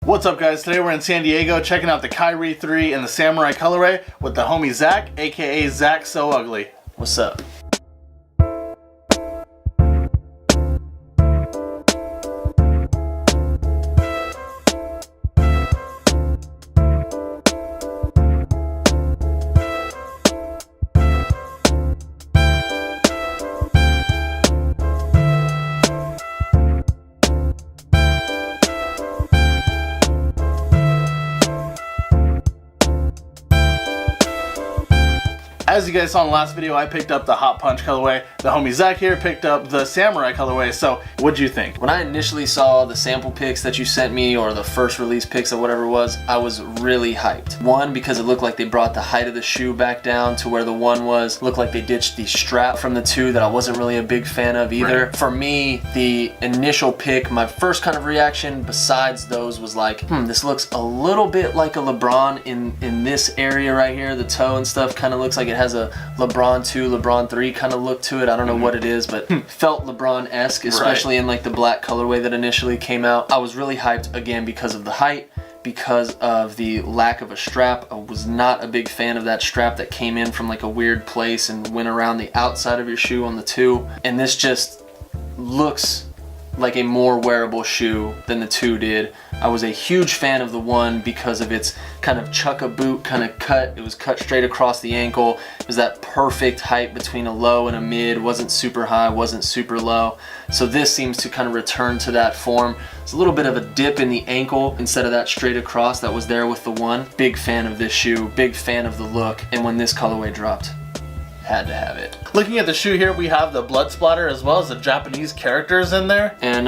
What's up, guys? Today we're in San Diego checking out the Kyrie 3 in the Samurai colorway with the homie Zach, aka Zach So Ugly. What's up? As you guys saw in the last video, I picked up the Hot Punch colorway. The homie Zach here picked up the Samurai colorway. So what'd you think? When I initially saw the sample pics that you sent me, or the first release pics or whatever it was, I was really hyped. One, because it looked like they brought the height of the shoe back down to where the one was. Looked like they ditched the strap from the two that I wasn't really a big fan of either. Right. For me, the initial pick, my first kind of reaction besides those was like, this looks a little bit like a LeBron in this area right here. The toe and stuff kind of looks like it has a LeBron 2, LeBron 3 kind of look to it. I don't know what it is, but felt LeBron-esque, especially in like the black colorway that initially came out. I was really hyped again because of the height, because of the lack of a strap. I was not a big fan of that strap that came in from like a weird place and went around the outside of your shoe on the two. And this just looks like a more wearable shoe than the two did. I was a huge fan of the one because of its kind of chukka boot kind of cut. It was cut straight across the ankle. It was that perfect height between a low and a mid. Wasn't super high, wasn't super low. So this seems to kind of return to that form. It's a little bit of a dip in the ankle instead of that straight across that was there with the one. Big fan of this shoe, big fan of the look. And when this colorway dropped, had to have it. Looking at the shoe here, we have the blood splatter as well as the Japanese characters in there. And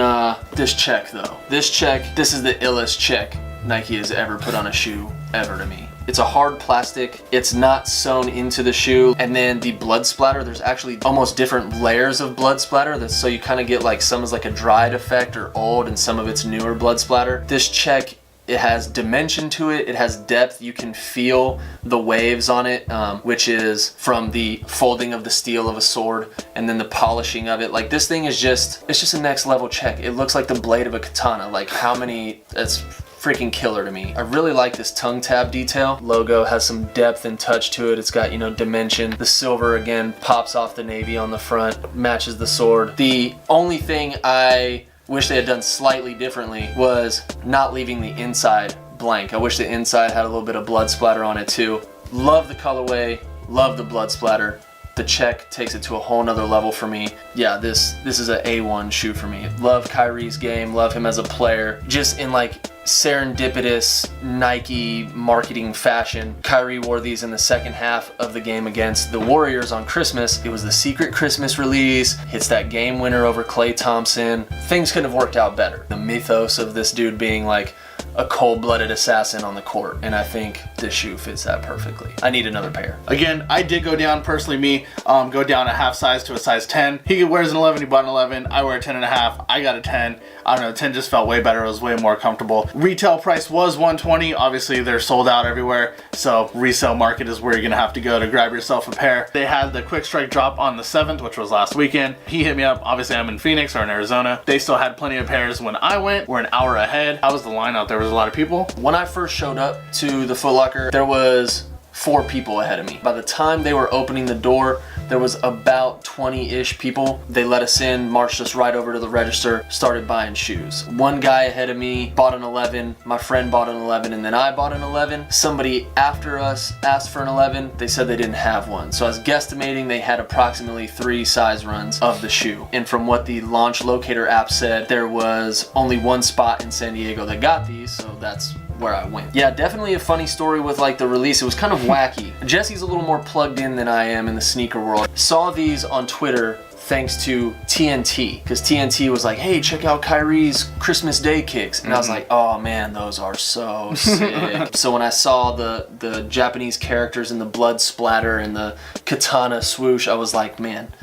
this check though. This is the illest check Nike has ever put on a shoe ever to me. It's a hard plastic, it's not sewn into the shoe, and then the blood splatter, there's actually almost different layers of blood splatter, so you kind of get like some is like a dried effect or old, and some of it's newer blood splatter. This check, it has dimension to it, it has depth, you can feel the waves on it, which is from the folding of the steel of a sword and then the polishing of it. Like this thing is just, it's just a next level check. It looks like the blade of a katana. Like how many, that's freaking killer to me. I really like this tongue tab detail. Logo has some depth and touch to it. It's got, you know, dimension. The silver again pops off the navy on the front, matches the sword. The only thing I wish they had done slightly differently was not leaving the inside blank. I wish the inside had a little bit of blood splatter on it too. Love the colorway, love the blood splatter. The check takes it to a whole nother level for me. Yeah, this is an A1 shoe for me. Love Kyrie's game, love him as a player. Just in like serendipitous Nike marketing fashion. Kyrie wore these in the second half of the game against the Warriors on Christmas. It was the secret Christmas release. Hits that game winner over Klay Thompson. Things couldn't have worked out better. The mythos of this dude being like a cold-blooded assassin on the court, and I think this shoe fits that perfectly. I need another pair. Again, I did go down, personally go down a half size to a size 10. He wears an 11, he bought an 11, I wear a 10 and a half, I got a 10. I don't know, 10 just felt way better, it was way more comfortable. Retail price was $120, obviously they're sold out everywhere, so resale market is where you're gonna have to go to grab yourself a pair. They had the quick strike drop on the 7th, which was last weekend. He hit me up, obviously I'm in Phoenix or in Arizona. They still had plenty of pairs when I went. We're an hour ahead. How was the line out there? Was a lot of people? When I first showed up to the Foot Locker, there was 4 people ahead of me. By the time they were opening the door, there was about 20-ish people. They let us in, marched us right over to the register, started buying shoes. One guy ahead of me bought an 11, my friend bought an 11, and then I bought an 11. Somebody after us asked for an 11, they said they didn't have one. So I was guesstimating they had approximately 3 size runs of the shoe. And from what the launch locator app said, there was only 1 spot in San Diego that got these, so that's where I went. Yeah, definitely a funny story with like the release. It was kind of wacky. Jesse's a little more plugged in than I am in the sneaker world. Saw these on Twitter thanks to TNT, because TNT was like, hey, check out Kyrie's Christmas Day kicks. And I was like, oh man, those are so sick. So when I saw the Japanese characters and the blood splatter and the katana swoosh, I was like, man,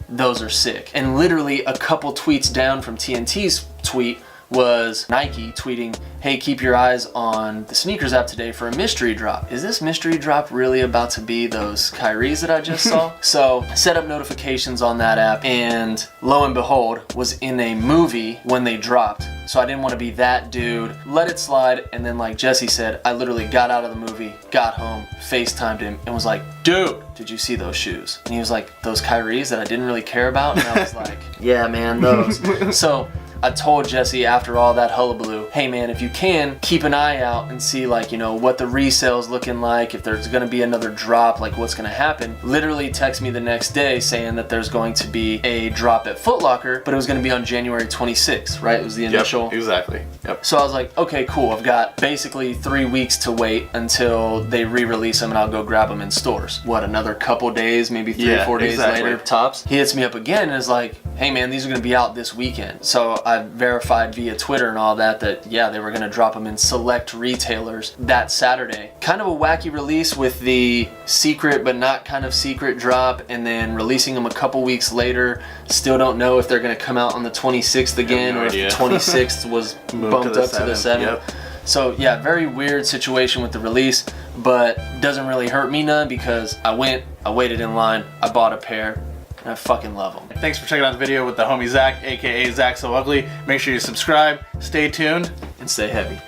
those are sick. And literally a couple tweets down from TNT's tweet was Nike tweeting, hey, keep your eyes on the sneakers app today for a mystery drop. Is this mystery drop really about to be those Kyries that I just saw? So set up notifications on that app, and lo and behold, was in a movie when they dropped. So I didn't want to be that dude. Let it slide, and then like Jesse said, I literally got out of the movie, got home, FaceTimed him, and was like, dude, did you see those shoes? And he was like, those Kyries that I didn't really care about? And I was like, yeah, man, those. So I told Jesse after all that hullabaloo, hey man, if you can, keep an eye out and see like, you know, what the resale's looking like, if there's gonna be another drop, like what's gonna happen. Literally text me the next day saying that there's going to be a drop at Foot Locker, but it was gonna be on January 26th, right? It was the initial. Yep, exactly. Yep. So I was like, okay, cool. I've got basically 3 weeks to wait until they re-release them and I'll go grab them in stores. What, another couple days, maybe 3 or 4 days later, tops? He hits me up again and is like, hey man, these are gonna be out this weekend. So I verified via Twitter and all that yeah, they were gonna drop them in select retailers that Saturday. Kind of a wacky release with the secret but not kind of secret drop, and then releasing them a couple weeks later. Still don't know if they're gonna come out on the 26th again, or if the 26th was bumped up to the 7th. Yep. So yeah, very weird situation with the release, but doesn't really hurt me none because I waited in line, I bought a pair, and I fucking love them. Thanks for checking out the video with the homie Zach, aka Zach So Ugly. Make sure you subscribe, stay tuned, and stay heavy.